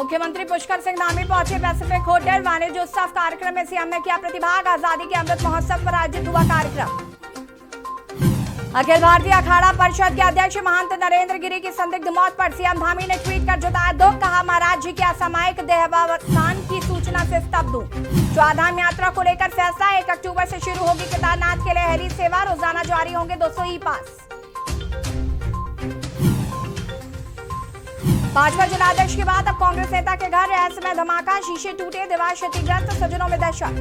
मुख्यमंत्री पुष्कर सिंह धामी पहुंचे Pacific hotel. वाणिज्य उत्सव कार्यक्रम में सीएम ने किया प्रतिभाग। आजादी के अमृत महोत्सव पर आयोजित हुआ कार्यक्रम। अखिल भारतीय अखाड़ा परिषद के अध्यक्ष महंत नरेंद्र गिरी की संदिग्ध मौत पर सीएम धामी ने ट्वीट कर जताया दुख। कहा, महाराज जी के असामयिक देहावसान की सूचना से स्तब्ध हूं। चारधाम यात्रा को लेकर फैसला। 1 अक्टूबर से शुरू होगी केदारनाथ के लिए हेली सेवा। रोजाना जारी होंगे 200 ई पास। भाजपा जिलाध्यक्ष के बाद अब कांग्रेस नेता के घर रहस्यमय धमाका। शीशे टूटे, दीवार क्षतिग्रस्त, स्वजनों में दहशत।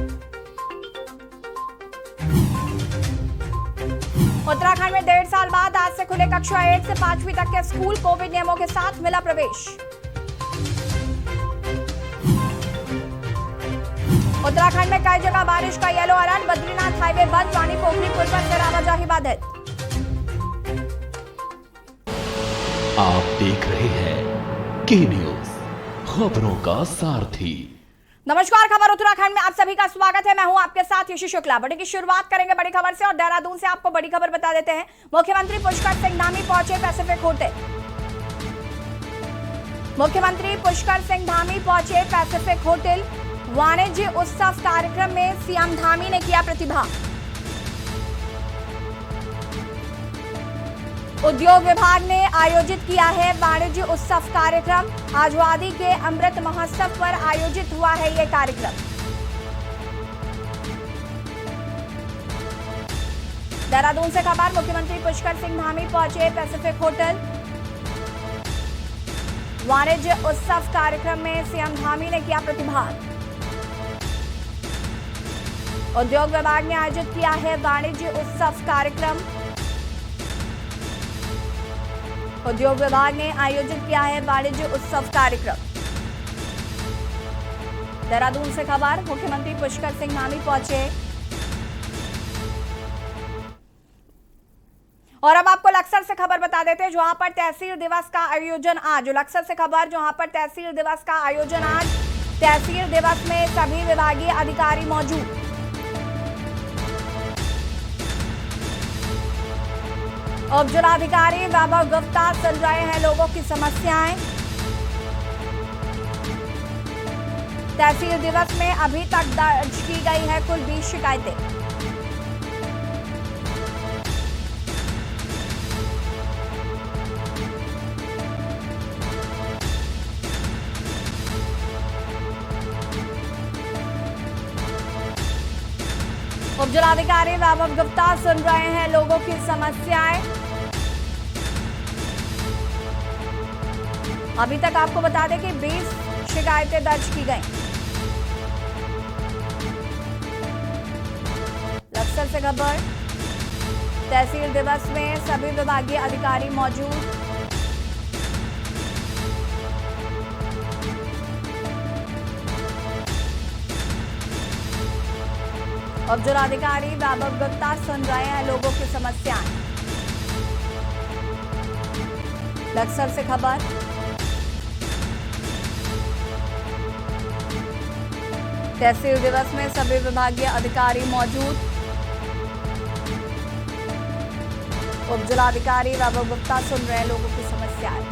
उत्तराखंड में 1.5 साल बाद आज से खुले कक्षा 1 से 5वीं तक के स्कूल। कोविड नियमों के साथ मिला प्रवेश। उत्तराखंड में कई जगह बारिश का येलो अलर्ट। बद्रीनाथ हाईवे बंद। रानी पोखरी पुल पर फिर आवाजाही बाधित। आप देख रहे हैं के न्यूज, खबरों का सारथी। नमस्कार, खबर उत्तराखंड में आप सभी का स्वागत है। मैं हूं आपके साथ यशी शुक्ला। बड़ी की शुरुआत करेंगे बड़ी खबर से और देहरादून से आपको बड़ी खबर बता देते हैं। मुख्यमंत्री पुष्कर सिंह धामी पहुंचे पैसिफिक होटल। मुख्यमंत्री पुष्कर सिंह धामी पहुंचे पैसिफिक होटल। वाणिज्य उत्सव कार्यक्रम में सीएम धामी ने किया प्रतिभाग। उद्योग विभाग ने आयोजित किया है वाणिज्य उत्सव कार्यक्रम। आजादी के अमृत महोत्सव पर आयोजित हुआ है यह कार्यक्रम। देहरादून से खबर। मुख्यमंत्री पुष्कर सिंह धामी पहुंचे पैसिफिक होटल। वाणिज्य उत्सव कार्यक्रम में सीएम धामी ने किया प्रतिभाग। उद्योग विभाग ने आयोजित किया है वाणिज्य उत्सव कार्यक्रम। उद्योग विभाग ने आयोजित किया है वाणिज्य उत्सव कार्यक्रम। देहरादून से खबर। मुख्यमंत्री पुष्कर सिंह धामी पहुंचे। और अब आपको लक्सर से खबर बता देते हैं, जहां पर तहसील दिवस का आयोजन आज। लक्सर से खबर, जहां पर तहसील दिवस का आयोजन आज। तहसील दिवस में सभी विभागीय अधिकारी मौजूद। उप जिलाधिकारी वैभव गुप्ता सुन रहे हैं लोगों की समस्याएं। तहसील दिवस में अभी तक दर्ज की गई है कुल 20 शिकायतें। उप जिलाधिकारी वैभव गुप्ता सुन रहे हैं लोगों की समस्याएं। अभी तक आपको बता दें कि 20 शिकायतें दर्ज की गई। लक्सर से खबर। तहसील दिवस में सभी विभागीय अधिकारी मौजूद। उप जिलाधिकारी वैभव गुप्ता सुन रहे हैं लोगों की समस्याएं। लक्सर से खबर। तहसील दिवस में सभी विभागीय अधिकारी मौजूद। उप जिलाधिकारी वैभव गुप्ता सुन रहे लोगों की समस्याएं।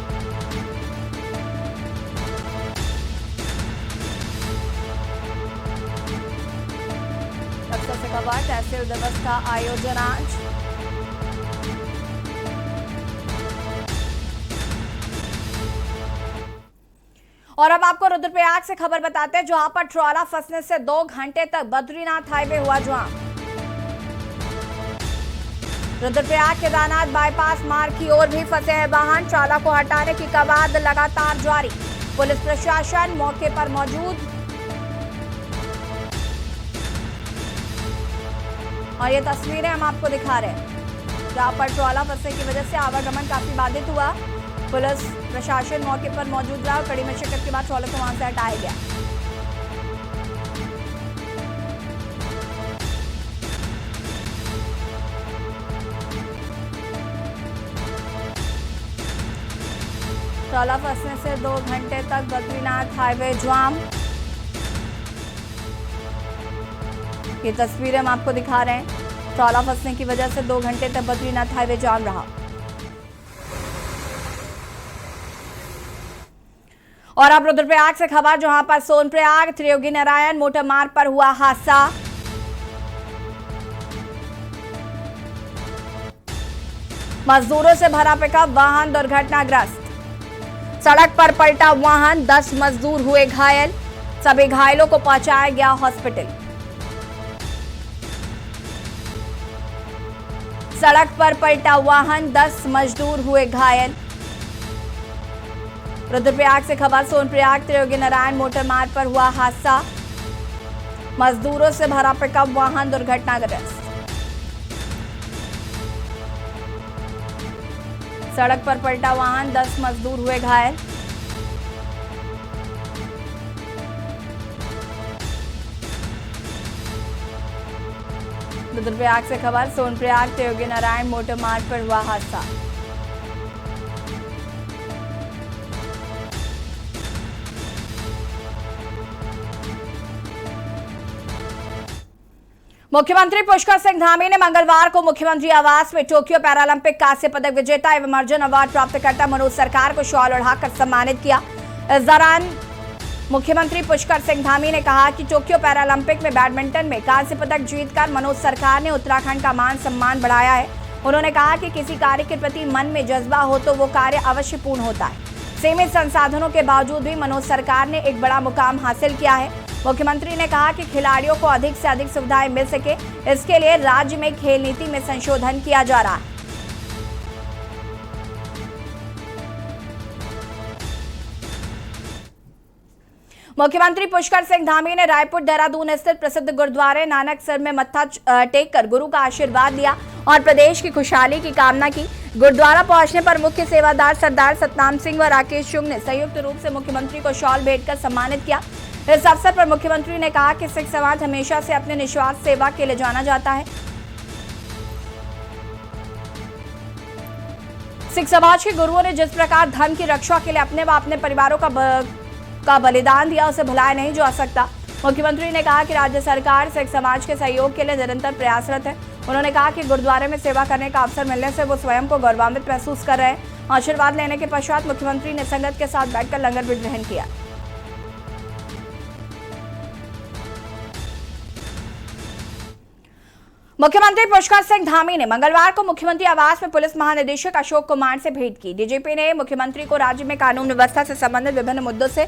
लक्सर से खबर। तहसील दिवस का आयोजन आज। और अब आपको रुद्रप्रयाग से खबर बताते हैं, जहां पर ट्रॉला फंसने से 2 घंटे तक बद्रीनाथ हाईवे हुआ जाम। रुद्रप्रयाग केदारनाथ बाईपास मार्ग की ओर भी फंसे हैं वाहन। ट्रॉला को हटाने की कवायद लगातार जारी। पुलिस प्रशासन मौके पर मौजूद। और ये तस्वीरें हम आपको दिखा रहे हैं, जहां पर ट्रॉला फंसने की वजह से आवागमन काफी बाधित हुआ। पुलिस प्रशासन मौके पर मौजूद रहा और कड़ी मशक्कत के बाद ट्रॉले को वहां से हटाया गया। ट्रॉला फंसने से 2 घंटे तक बद्रीनाथ हाईवे जाम। ये तस्वीरें हम आपको दिखा रहे हैं। ट्रॉला फंसने की वजह से 2 घंटे तक बद्रीनाथ हाईवे जाम रहा। और अब रुद्रप्रयाग से खबर, जहां पर सोनप्रयाग त्रियोगी नारायण मोटर मार्ग पर हुआ हादसा। मजदूरों से भरा पिकअप वाहन दुर्घटनाग्रस्त। सड़क पर पलटा वाहन, 10 मजदूर हुए घायल। सभी घायलों को पहुंचाया गया हॉस्पिटल। सड़क पर पलटा वाहन, 10 मजदूर हुए घायल। रुद्रप्रयाग से खबर, सोनप्रयाग त्रियोगी नारायण मोटर मार्ग पर हुआ हादसा। मजदूरों से भरा पिकअप वाहन दुर्घटनाग्रस्त। सड़क पर पलटा वाहन, 10 मजदूर हुए घायल। रुद्रप्रयाग से खबर, सोनप्रयाग त्रियोगी नारायण मोटर मार्ग पर हुआ हादसा। मुख्यमंत्री पुष्कर सिंह धामी ने मंगलवार को मुख्यमंत्री आवास में टोक्यो पैरालंपिक कांस्य पदक विजेता एवं अर्जुन अवार्ड प्राप्तकर्ता मनोज सरकार को शॉल ओढ़ाकर सम्मानित किया। इस दौरान मुख्यमंत्री पुष्कर सिंह धामी ने कहा कि टोक्यो पैरालंपिक में बैडमिंटन में कांस्य पदक जीतकर मनोज सरकार ने उत्तराखंड का मान सम्मान बढ़ाया है। उन्होंने कहा कि किसी कार्य के प्रति मन में जज्बा हो तो वो कार्य अवश्य पूर्ण होता है। सीमित संसाधनों के बावजूद भी मनोज सरकार ने एक बड़ा मुकाम हासिल किया है। मुख्यमंत्री ने कहा कि खिलाड़ियों को अधिक से अधिक सुविधाएं मिल सके, इसके लिए राज्य में खेल नीति में संशोधन किया जा रहा है। मुख्यमंत्री पुष्कर सिंह धामी ने रायपुर देहरादून स्थित प्रसिद्ध गुरुद्वारे नानकसर में मत्था टेककर गुरु का आशीर्वाद लिया और प्रदेश की खुशहाली की कामना की। गुरुद्वारा पहुंचने पर मुख्य सेवादार सरदार सतनाम सिंह व राकेश चुंग ने संयुक्त रूप से मुख्यमंत्री को शॉल भेंटकर सम्मानित किया। इस अवसर पर मुख्यमंत्री ने कहा कि सिख समाज हमेशा से अपने निस्वार्थ सेवा के लिए जाना जाता है। सिख समाज के गुरुओं ने जिस प्रकार धर्म की रक्षा के लिए अपने व अपने परिवारों का बलिदान दिया, उसे भुलाया नहीं जा सकता। मुख्यमंत्री ने कहा कि राज्य सरकार सिख समाज के सहयोग के लिए निरंतर प्रयासरत है। उन्होंने कहा कि गुरुद्वारे में सेवा करने का अवसर मिलने से वो स्वयं को गौरवान्वित महसूस कर रहे हैं। आशीर्वाद लेने के पश्चात मुख्यमंत्री ने संगत के साथ बैठकर लंगर भी ग्रहण किया। मुख्यमंत्री पुष्कर सिंह धामी ने मंगलवार को मुख्यमंत्री आवास में पुलिस महानिदेशक अशोक कुमार से भेंट की। डीजीपी ने मुख्यमंत्री को राज्य में कानून व्यवस्था से संबंधित विभिन्न मुद्दों से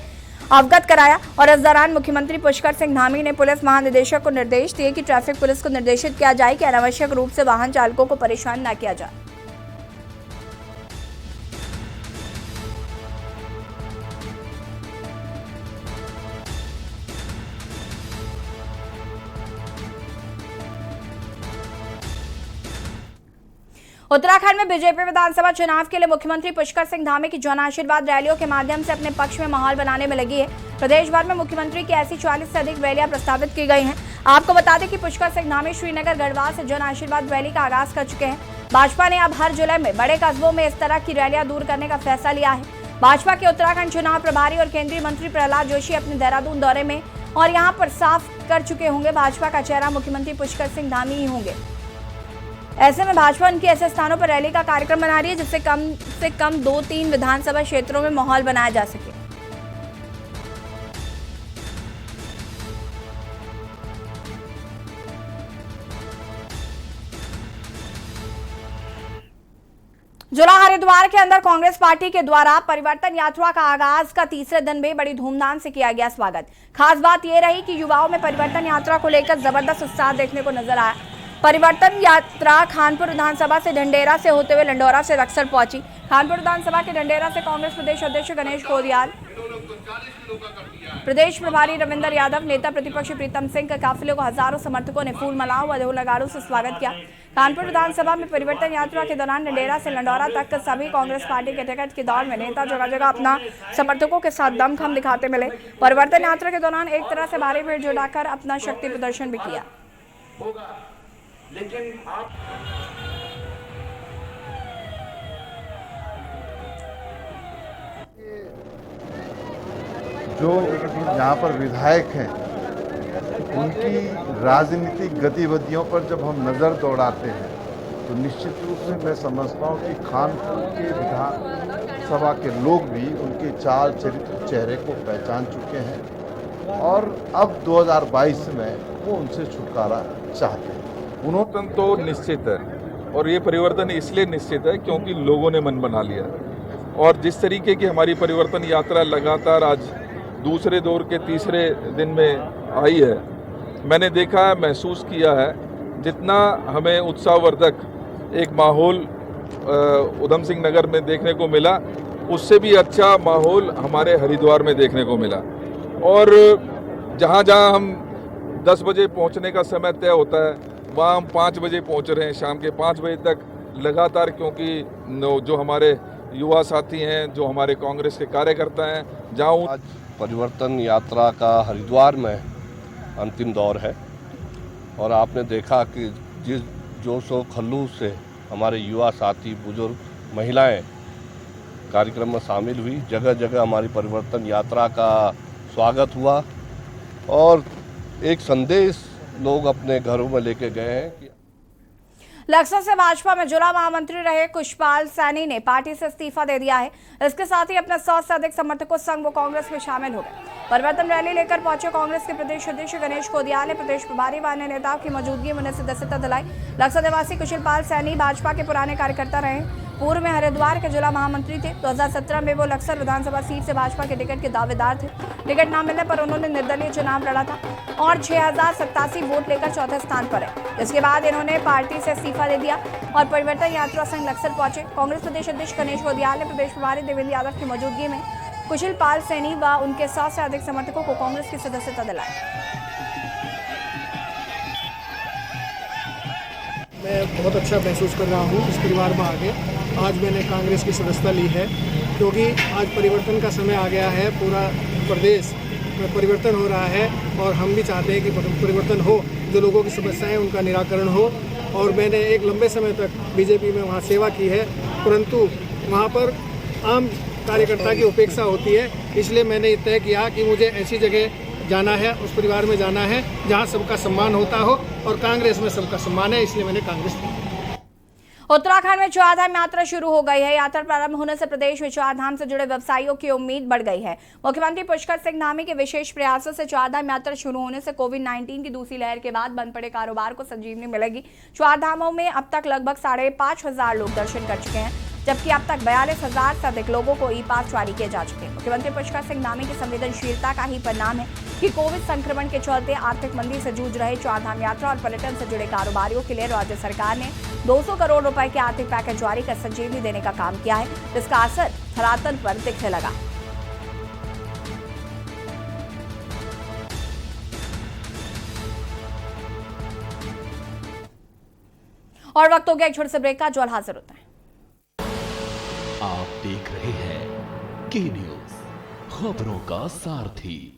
अवगत कराया और इस दौरान मुख्यमंत्री पुष्कर सिंह धामी ने पुलिस महानिदेशक को निर्देश दिए कि ट्रैफिक पुलिस को निर्देशित किया जाए कि अनावश्यक रूप से वाहन चालकों को परेशान न किया जाए। उत्तराखंड में बीजेपी विधानसभा चुनाव के लिए मुख्यमंत्री पुष्कर सिंह धामी की जन आशीर्वाद रैलियों के माध्यम से अपने पक्ष में माहौल बनाने में लगी है। प्रदेश भर में मुख्यमंत्री की ऐसी 40 से अधिक रैलियां प्रस्तावित की गई हैं। आपको बता दें कि पुष्कर सिंह धामी श्रीनगर गढ़वाल से जन आशीर्वाद रैली का आगाज कर चुके हैं। भाजपा ने अब हर जिले में बड़े कस्बों में इस तरह की रैलियां दूर करने का फैसला लिया है। भाजपा के उत्तराखंड चुनाव प्रभारी और केंद्रीय मंत्री प्रहलाद जोशी अपने देहरादून दौरे में और यहाँ पर साफ कर चुके होंगे, भाजपा का चेहरा मुख्यमंत्री पुष्कर सिंह धामी ही होंगे। ऐसे में भाजपा उनके ऐसे स्थानों पर रैली का कार्यक्रम बना रही है जिससे कम से कम 2-3 विधानसभा क्षेत्रों में माहौल बनाया जा सके। जिला हरिद्वार के अंदर कांग्रेस पार्टी के द्वारा परिवर्तन यात्रा का आगाज का तीसरे दिन भी बड़ी धूमधाम से किया गया स्वागत। खास बात यह रही कि युवाओं में परिवर्तन यात्रा को लेकर जबरदस्त उत्साह देखने को नजर आया। परिवर्तन यात्रा खानपुर विधानसभा से ढंडेरा से होते हुए लंडौरा से रक्सर पहुंची। खानपुर विधानसभा के ढंडेरा से कांग्रेस प्रदेश अध्यक्ष गणेश गोदियाल, प्रदेश प्रभारी रविंदर यादव, नेता प्रतिपक्ष प्रीतम सिंह के काफिले को हजारों समर्थकों ने फूल मालाओं व ढोल नगाड़ों से स्वागत किया। कानपुर विधानसभा में परिवर्तन यात्रा के दौरान ढंडेरा से लंडौरा तक सभी कांग्रेस पार्टी के टिकट की दौड़ में नेता जगह जगह अपना समर्थकों के साथ दमखम दिखाते मिले। परिवर्तन यात्रा के दौरान एक तरह से भारी भीड़ जुटाकर अपना शक्ति प्रदर्शन भी किया। लेकिन आप जो यहाँ पर विधायक हैं उनकी राजनीतिक गतिविधियों पर जब हम नज़र दौड़ाते हैं तो निश्चित रूप से मैं समझता हूँ कि खानपुर के सभा के लोग भी उनके चाल चरित्र चेहरे को पहचान चुके हैं और अब 2022 में वो उनसे छुटकारा चाहते हैं। परिवर्तन तो निश्चित है और ये परिवर्तन इसलिए निश्चित है क्योंकि लोगों ने मन बना लिया और जिस तरीके की हमारी परिवर्तन यात्रा लगातार आज दूसरे दौर के तीसरे दिन में आई है, मैंने देखा है, महसूस किया है, जितना हमें उत्साहवर्धक एक माहौल उधम सिंह नगर में देखने को मिला, उससे भी अच्छा माहौल हमारे हरिद्वार में देखने को मिला। और जहाँ जहाँ हम 10 बजे पहुँचने का समय तय होता है वहाँ हम 5 बजे पहुँच रहे हैं, शाम के 5 बजे तक लगातार, क्योंकि जो हमारे युवा साथी हैं, जो हमारे कांग्रेस के कार्यकर्ता हैं, जहाँ आज परिवर्तन यात्रा का हरिद्वार में अंतिम दौर है और आपने देखा कि जिस जोश व खल्लूस से हमारे युवा साथी, बुजुर्ग, महिलाएं कार्यक्रम में शामिल हुई, जगह जगह हमारी परिवर्तन यात्रा का स्वागत हुआ और एक संदेश लोग अपने घरों में लेके गए हैं कि लक्सर से भाजपा में जिला महामंत्री रहे कुशपाल सैनी ने पार्टी से इस्तीफा दे दिया है। इसके साथ ही अपने 100 से अधिक समर्थकों संग वो कांग्रेस में शामिल हो गए। परिवर्तन रैली लेकर पहुंचे कांग्रेस के प्रदेश अध्यक्ष गणेश कोदियाल ने प्रदेश प्रभारी व अन्य नेताओं की मौजूदगी में उन्हें सदस्यता दिलाई। लक्सर निवासी कुशलपाल सैनी भाजपा के पुराने कार्यकर्ता रहे, पूर्व में हरिद्वार के जिला महामंत्री थे। 2017 में वो लक्सर विधानसभा सीट से भाजपा के टिकट के दावेदार थे। टिकट न मिलने पर उन्होंने निर्दलीय चुनाव लड़ा था और 6087 वोट लेकर चौथे स्थान पर है। इसके बाद इन्होंने पार्टी से इस्तीफा दे दिया और परिवर्तन यात्रा संघ लक्सर पहुंचे। कांग्रेस प्रदेश अध्यक्ष गणेश कोदियाल ने प्रदेश प्रभारी देवेंद्र यादव की मौजूदगी में कुशलपाल सैनी व उनके 100 से अधिक समर्थकों को कांग्रेस की सदस्यता दिलाई। मैं बहुत अच्छा महसूस कर रहा हूँ इस परिवार में आके। आज मैंने कांग्रेस की सदस्यता ली है क्योंकि आज परिवर्तन का समय आ गया है। पूरा प्रदेश में परिवर्तन हो रहा है और हम भी चाहते हैं कि परिवर्तन हो, जो लोगों की समस्याएं उनका निराकरण हो। और मैंने एक लंबे समय तक बीजेपी में वहाँ सेवा की है, परंतु वहाँ पर आम कार्यकर्ता की उपेक्षा होती है। इसलिए मैंने तय किया कि मुझे ऐसी जगह जाना है, उस परिवार में जाना है जहां सबका सम्मान होता हो और कांग्रेस में सबका सम्मान है, इसलिए मैंने कांग्रेस ली। उत्तराखंड में चारधाम यात्रा शुरू हो गई है। यात्रा प्रारंभ होने से प्रदेश में चारधाम से जुड़े व्यवसायियों की उम्मीद बढ़ गई है। मुख्यमंत्री पुष्कर सिंह धामी के विशेष प्रयासों से चारधाम यात्रा शुरू होने से कोविड-19 की दूसरी लहर के बाद बंद पड़े कारोबार को संजीवनी मिलेगी। चारधामों में अब तक लगभग 5,500 लोग दर्शन कर चुके हैं, जबकि अब तक 42,000 से अधिक लोगों को ई पास जारी किए जा चुके हैं। मुख्यमंत्री पुष्कर सिंह धामी की संवेदनशीलता का ही परिणाम है कि कोविड संक्रमण के चलते आर्थिक मंदी से जूझ रहे चारधाम यात्रा और पर्यटन से जुड़े कारोबारियों के लिए राज्य सरकार ने 200 करोड़ रुपए के आर्थिक पैकेज जारी कर संजीवनी देने का काम किया है, जिसका असर धरातल पर दिखने लगा। और वक्त हो गया एक छोटे से ब्रेक का, जो हाजिर होता है। आप देख रहे हैं के न्यूज, खबरों का सारथी।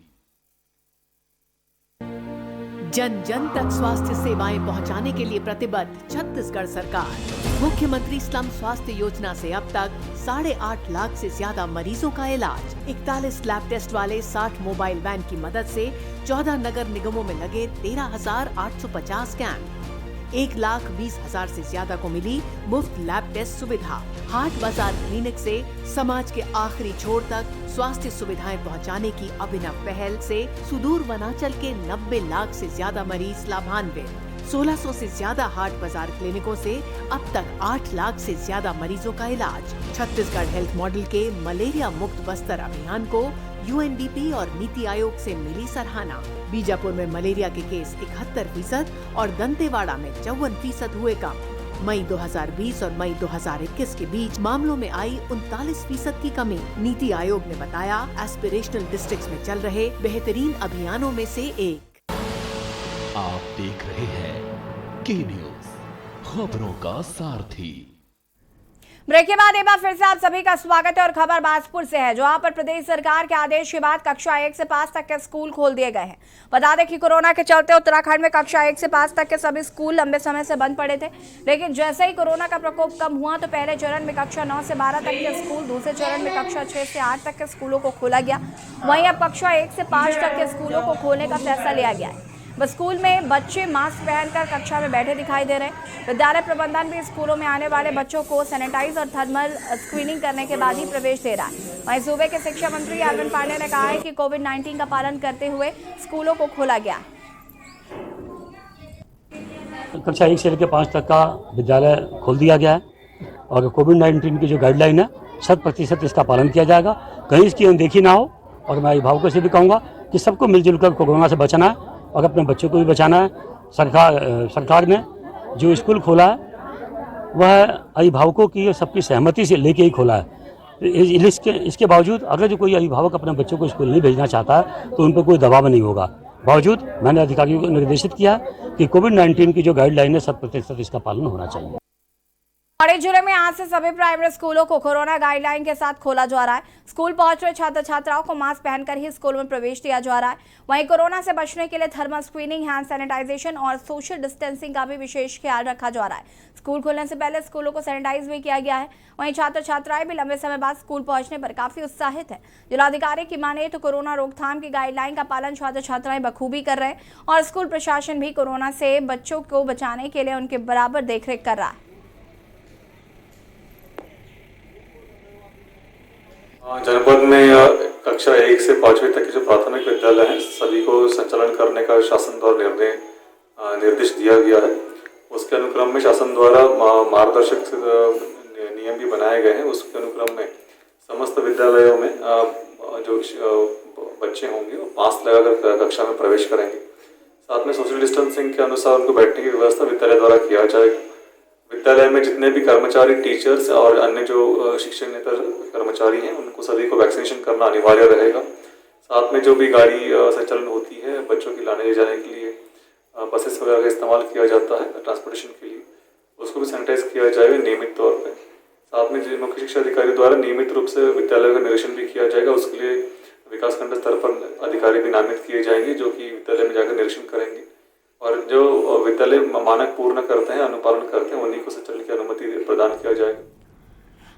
जन जन तक स्वास्थ्य सेवाएं पहुंचाने के लिए प्रतिबद्ध छत्तीसगढ़ सरकार। मुख्यमंत्री स्लम स्वास्थ्य योजना से अब तक 8.5 लाख से ज्यादा मरीजों का इलाज। 41 लैब टेस्ट वाले 60 मोबाइल वैन की मदद से 14 नगर निगमों में लगे 13,850 कैंप। 1,20,000 से ज्यादा को मिली मुफ्त लैब टेस्ट सुविधा। हाट बाजार क्लिनिक से समाज के आखिरी छोर तक स्वास्थ्य सुविधाएं पहुंचाने की अभिनव पहल से सुदूर वनांचल के 90 लाख से ज्यादा मरीज लाभान्वित। 1600 से ज्यादा हाट बाजार क्लिनिकों से अब तक 8 लाख से ज्यादा मरीजों का इलाज। छत्तीसगढ़ हेल्थ मॉडल के मलेरिया मुक्त बस्तर अभियान को यूएनडीपी और नीति आयोग से मिली सराहना। बीजापुर में मलेरिया के केस 71% और दंतेवाड़ा में 54% हुए कम। मई 2020 और मई 2021 के बीच मामलों में आई 39% की कमी। नीति आयोग ने बताया एस्पिरेशनल डिस्ट्रिक्ट्स में चल रहे बेहतरीन अभियानों में से एक। आप देख रहे हैं के न्यूज, खबरों का सारथी। ब्रेक के बाद एक बार फिर से आप सभी का स्वागत है और खबर बाजपुर से है, जहां पर प्रदेश सरकार के आदेश के बाद कक्षा 1 से 5 तक के स्कूल खोल दिए गए हैं। बता दें कि कोरोना के चलते उत्तराखंड में कक्षा 1 से 5 तक के सभी स्कूल लंबे समय से बंद पड़े थे, लेकिन जैसे ही कोरोना का प्रकोप कम हुआ तो पहले चरण में कक्षा 9 से 12 तक के स्कूल, दूसरे चरण में कक्षा 6 से 8 तक के स्कूलों को खोला गया। वहीं अब कक्षा 1 से 5 तक के स्कूलों को खोलने का फैसला लिया गया है। बस स्कूल में बच्चे मास्क पहनकर कक्षा में बैठे दिखाई दे रहे हैं। विद्यालय प्रबंधन भी स्कूलों में आने वाले बच्चों को सैनिटाइज और थर्मल स्क्रीनिंग करने के बाद ही प्रवेश दे रहा है। वहीं सूबे के शिक्षा मंत्री अरविंद पांडे ने कहा है कि कोविड-19 का पालन करते हुए स्कूलों को खोला गया है। कक्षा 1 से लेकर 5 तक का विद्यालय खोल दिया गया है और कोविड-19 की जो गाइडलाइन है 100% इसका पालन किया जाएगा, कहीं इसकी अनदेखी ना हो। और मैं अभिभावकों से भी कहूँगा कि सबको मिलजुल कर कोरोना से बचना है और अपने बच्चों को भी बचाना है। सरकार ने जो स्कूल खोला है वह अभिभावकों की और सबकी सहमति से लेके ही खोला है। इसके बावजूद अगर जो कोई अभिभावक अपने बच्चों को स्कूल नहीं भेजना चाहता है तो उन पर कोई दबाव नहीं होगा। बावजूद मैंने अधिकारियों को निर्देशित किया कि कोविड-19 की जो गाइडलाइन है 100% इसका पालन होना चाहिए। पौड़ी जिले में आज से सभी प्राइमरी स्कूलों को कोरोना गाइडलाइन के साथ खोला जा रहा है। स्कूल पहुंच रहे छात्र छात्राओं को मास्क पहनकर ही स्कूल में प्रवेश दिया जा रहा है। वहीं कोरोना से बचने के लिए थर्मल स्क्रीनिंग, हैंड सैनिटाइजेशन और सोशल डिस्टेंसिंग का भी विशेष ख्याल रखा जा रहा है। स्कूल खुलने से पहले स्कूलों को सैनिटाइज भी किया गया है। वहीं छात्र छात्राएं भी लंबे समय बाद स्कूल पहुंचने पर काफी उत्साहित है। जिलाधिकारी की माने तो कोरोना रोकथाम की गाइडलाइन का पालन छात्र छात्राएं बखूबी कर रहे हैं और स्कूल प्रशासन भी कोरोना से बच्चों को बचाने के लिए उनके बराबर देखरेख कर रहा है। जनपद में कक्षा 1 से 5वीं तक के जो प्राथमिक विद्यालय हैं सभी को संचालन करने का शासन द्वारा निर्देश दिया गया है। उसके अनुक्रम में शासन द्वारा मार्गदर्शक नियम भी बनाए गए हैं। उसके अनुक्रम में समस्त विद्यालयों में जो बच्चे होंगे वो मास्क लगाकर कक्षा में प्रवेश करेंगे। साथ में सोशल डिस्टेंसिंग के अनुसार उनको बैठने की व्यवस्था विद्यालय द्वारा किया जाएगा। विद्यालय में जितने भी कर्मचारी, टीचर्स और अन्य जो शिक्षणेतर कर्मचारी हैं उनको सभी को वैक्सीनेशन करना अनिवार्य रहेगा। साथ में जो भी गाड़ी संचालन होती है बच्चों की लाने ले जाने के लिए बसेस वगैरह का इस्तेमाल किया जाता है ट्रांसपोर्टेशन के लिए, उसको भी सैनिटाइज किया जाएगा नियमित तौर पर। साथ में मुख्य शिक्षा अधिकारी द्वारा नियमित रूप से विद्यालय का निरीक्षण भी किया जाएगा। उसके लिए विकासखंड स्तर पर अधिकारी भी नामित किए जाएंगे जो कि विद्यालय में जाकर निरीक्षण करेंगे और जो विद्यालय मानक पूर्ण करते हैं, अनुपालन करते हैं, उन्हीं को संचालन की अनुमति प्रदान किया जाएगा।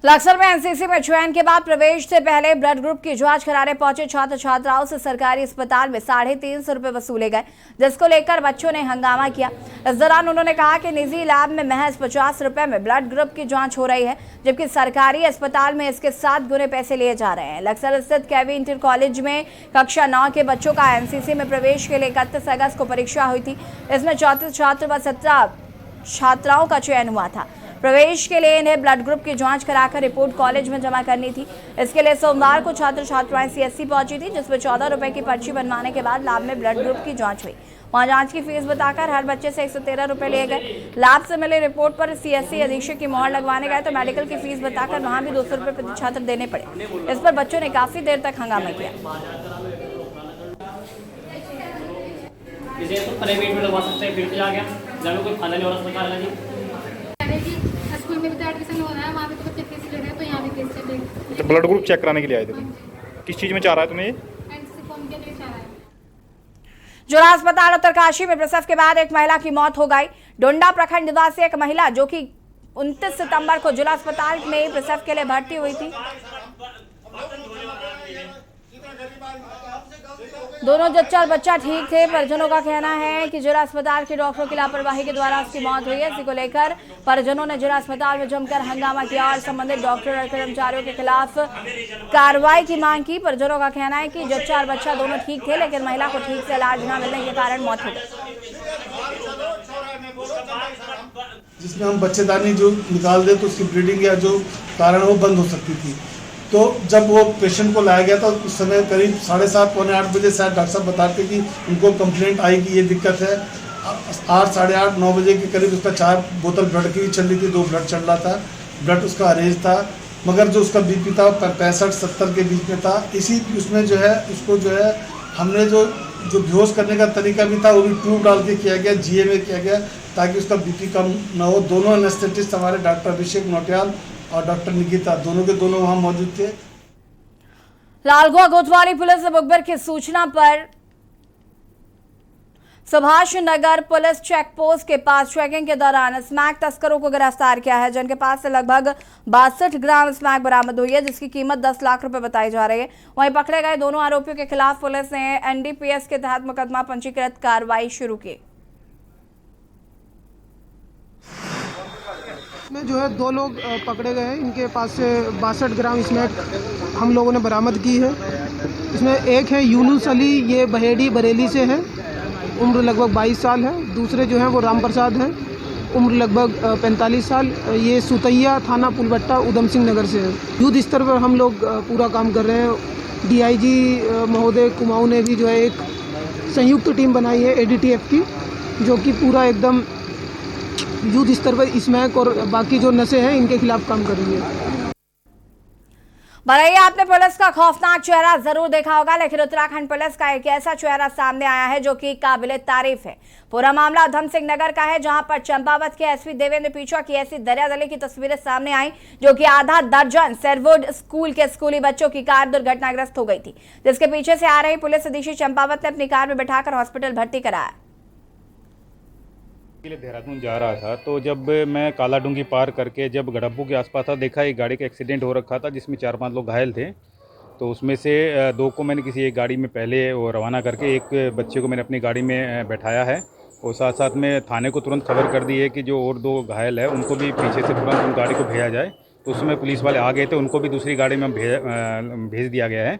लक्सर में एनसीसी में चयन के बाद प्रवेश से पहले ब्लड ग्रुप की जांच कराने पहुंचे छात्र छात्राओं से सरकारी अस्पताल में 350 रुपए वसूले गए, जिसको लेकर बच्चों ने हंगामा किया। इस दौरान उन्होंने कहा कि निजी लैब में महज 50 रुपए में ब्लड ग्रुप की जांच हो रही है, जबकि सरकारी अस्पताल में इसके 7 गुने पैसे लिए जा रहे हैं। लक्सर स्थित केवी इंटर कॉलेज में कक्षा 9 के बच्चों का एनसीसी में प्रवेश के लिए 31 अगस्त को परीक्षा हुई थी। इसमें 34 छात्र व 17 छात्राओं का चयन हुआ था। प्रवेश के लिए इन्हें ब्लड ग्रुप की जांच कराकर रिपोर्ट कॉलेज में जमा करनी थी। इसके लिए सोमवार को छात्र छात्राएं सीएससी पहुंची थी, जिसमें 14 रुपए की पर्ची बनवाने के बाद लैब में ब्लड ग्रुप की जांच हुई। वहां जांच की फीस बताकर हर बच्चे से 113 रुपए लिए गए। लैब से मिले रिपोर्ट पर सीएससी अधीक्षक की मोहर लगवाने गए तो मेडिकल की फीस बताकर वहां भी 200 रुपए प्रति छात्र देने पड़े। इस पर बच्चों ने काफी देर तक हंगामा किया। प्राइवेट में लगवा सकते हैं, फिर आ गया जब कोई फायदा नहीं हो रहा सरकार का जी। स्कूल में भी तो एडमिशन हो रहा है, वहाँ भी तो बच्चे फीस ले रहे हैं, तो यहाँ भी फीस चलेगी। तो ब्लड ग्रुप चेक कराने के लिए आए थे, किस चीज़ में चाह रहा है तुम्हें? एनसीसी फॉर्म के लिए चाह रहा है। जोरा अस्पताल उत्तरकाशी में प्रसव के बाद एक महिला की मौत हो गई। डोंडा प्रखंड निवासी एक महिला जो कि 29 सितंबर को जिला अस्पताल में प्रसव के लिए भर्ती हुई थी। दोनों जच्चा और बच्चा ठीक थे। परिजनों का कहना है कि जिला अस्पताल के डॉक्टरों की लापरवाही के द्वारा उसकी मौत हुई है। इसी को लेकर परिजनों ने जिला अस्पताल में जमकर हंगामा किया और संबंधित डॉक्टर और कर्मचारियों के खिलाफ कार्रवाई की मांग की। परिजनों का कहना है कि जच्चा और बच्चा दोनों ठीक थे, लेकिन महिला को ठीक से इलाज न मिलने के कारण मौत हो गई। जिसमें हम बच्चेदानी जो निकाल दे तो उसकी ब्लीडिंग या जो कारण वो बंद हो सकती थी। तो जब वो पेशेंट को लाया गया था उस समय करीब 7:30 पौने 8 बजे शायद डॉक्टर साहब बताते कि उनको कंप्लेंट आई कि ये दिक्कत है। 8, साढ़े 8, 9 बजे के करीब उसका 4 बोतल ब्लड की चल रही थी, 2 ब्लड चल रहा था, ब्लड उसका अरेंज था, मगर जो उसका बीपी था 65-70 के बीच में था। इसी उसमें जो है उसको जो है हमने जो बेहोश करने का तरीका भी था वो भी ट्यूब डाल के किया गया, जीए में किया गया ताकि उसका बीपी कम ना हो। दोनों एनेस्थेटिस्ट हमारे डॉक्टर अभिषेक नोटियाल और डॉक्टर निकिता दोनों के दोनों वहां मौजूद थे। लालगुआ कोतवाली पुलिस ने मुखबिर की सूचना पर Subhash Nagar police check post के पास चेकिंग के दौरान स्मैक तस्करों को गिरफ्तार किया है, जिनके पास से लगभग 62 ग्राम स्मैक बरामद हुई है, जिसकी कीमत 10 लाख रुपए बताई जा रही है। वहीं पकड़े गए दोनों आरोपियों के खिलाफ पुलिस ने एनडीपीएस के तहत मुकदमा पंजीकृत कार्रवाई शुरू की। इसमें जो है 2 लोग पकड़े गए हैं। इनके पास से 62 ग्राम स्मैक हम लोगों ने बरामद की है। इसमें एक है यूनुस अली, ये बहेड़ी बरेली से है, उम्र लगभग 22 साल है। दूसरे जो हैं वो राम प्रसाद हैं, उम्र लगभग 45 साल, ये सुतैया थाना पुलबट्टा उधम सिंह नगर से है। युद्ध स्तर पर हम लोग पूरा काम कर रहे हैं। डीआईजी महोदय कुमाऊं ने भी जो है एक संयुक्त टीम बनाई है एडीटीएफ की, जो कि पूरा एकदम युद्ध स्तर पर स्मैक और बाकी जो नशे हैं इनके खिलाफ काम कर रही है। भले आपने पुलिस का खौफनाक चेहरा जरूर देखा होगा, लेकिन उत्तराखंड पुलिस का एक ऐसा चेहरा सामने आया है जो कि काबिले तारीफ है। पूरा मामला उधम सिंह नगर का है, जहां पर चंपावत के एसपी देवेंद्र पीछा की ऐसी दरियादली की तस्वीरें सामने आई, जो कि आधा दर्जन सेरवुड स्कूल के स्कूली बच्चों की कार दुर्घटनाग्रस्त हो गई थी, जिसके पीछे से आ रही पुलिस अधीक्षक चंपावत ने अपनी कार में बैठाकर हॉस्पिटल भर्ती कराया। देहरादून जा रहा था, तो जब मैं काला डूंगी पार करके जब गड़ब्बू के आसपास था, देखा एक गाड़ी का एक्सीडेंट हो रखा था जिसमें 4-5 लोग घायल थे। तो उसमें से 2 को मैंने किसी एक गाड़ी में पहले वो रवाना करके एक बच्चे को मैंने अपनी गाड़ी में बैठाया है, और साथ साथ में थाने को तुरंत खबर कर दी है कि जो और 2 घायल है उनको भी पीछे से तुरंत उन गाड़ी को भेजा जाए। तो उसमें पुलिस वाले आ गए थे, उनको भी दूसरी गाड़ी में भेज दिया गया है।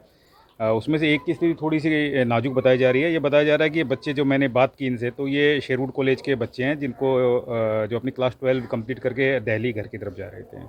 उसमें से एक की स्थिति थोड़ी सी नाजुक बताई जा रही है। ये बताया जा रहा है कि ये बच्चे जो मैंने बात की इनसे, तो ये शेरवुड कॉलेज के बच्चे हैं, जिनको जो अपनी क्लास 12 कंप्लीट करके दिल्ली घर की तरफ जा रहे थे।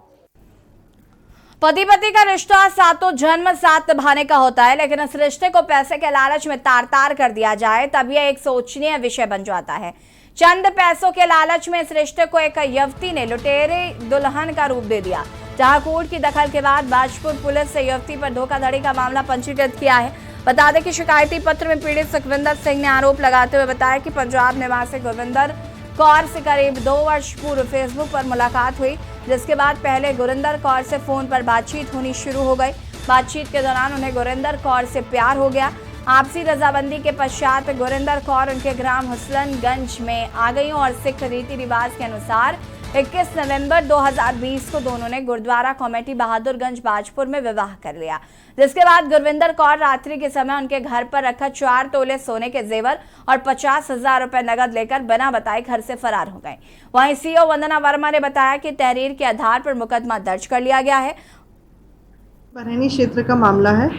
पति का रिश्ता सातों जन्म साथ निभाने का होता है, लेकिन इस रिश्ते को पैसे के लालच में तार कर दिया जाए तब यह एक सोचनीय विषय बन जाता है। चंद पैसों के लालच में इस रिश्ते को एक युवती ने लुटेरे दुल्हन का रूप दे दिया, जहां कोर्ट की दखल के बाद बाजपुर पुलिस से युवती पर धोखाधड़ी का मामला पंजीकृत किया है। बता दें कि शिकायती पत्र में पीड़ित सुखविंदर सिंह ने आरोप लगाते हुए बताया कि पंजाब निवासी गुरविंदर कौर से करीब 2 वर्ष पूर्व फेसबुक पर मुलाकात हुई, जिसके बाद पहले गुरिंदर कौर से फोन पर बातचीत होनी शुरू हो गई। बातचीत के दौरान उन्हें गुरिंदर कौर से प्यार हो गया। आपसी रजामंदी के पश्चात गुरिंदर कौर उनके ग्राम हुसैनगंज में आ गई और सिख रीति रिवाज के अनुसार 21 नवंबर 2020 को दोनों ने गुरुद्वारा कमेटी बहादुरगंज बाजपुर में विवाह कर लिया, जिसके बाद गुरविंदर कौर रात्रि के समय उनके घर पर रखा 4 तोले सोने के जेवर और 50,000 रुपए नगद लेकर बिना बताए घर से फरार हो गए। वहीं सीओ वंदना वर्मा ने बताया कि तहरीर के आधार पर मुकदमा दर्ज कर लिया गया है। बरहनी क्षेत्र का मामला है।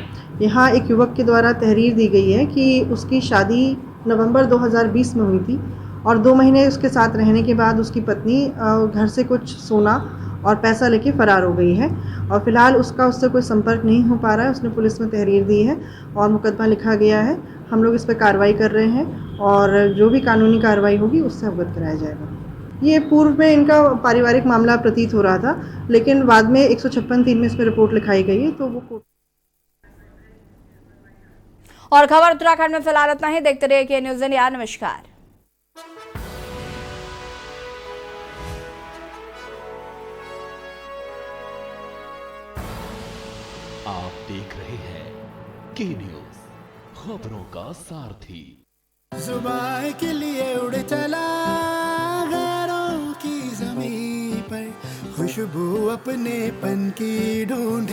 यहाँ एक युवक के द्वारा तहरीर दी गई है कि उसकी शादी नवंबर 2020 में हुई थी और 2 महीने उसके साथ रहने के बाद उसकी पत्नी घर से कुछ सोना और पैसा लेके फरार हो गई है और फिलहाल उससे कोई संपर्क नहीं हो पा रहा है। उसने पुलिस में तहरीर दी है और मुकदमा लिखा गया है। हम लोग इस पर कार्रवाई कर रहे हैं और जो भी कानूनी कार्रवाई होगी उससे अवगत कराया जाएगा। ये पूर्व में इनका पारिवारिक मामला प्रतीत हो रहा था, लेकिन बाद में 156(3) में इसमें रिपोर्ट लिखाई गई है, तो वो और खबर उत्तराखंड में फिलहाल इतना ही। देखते रहिए के न्यूज़ इंडिया। नमस्कार। आप देख रहे हैं के न्यूज़, खबरों का सारथी। जुबान के लिए उड़ चला गैरों की ज़मीं पर, खुशबू अपने पन की ढूंढ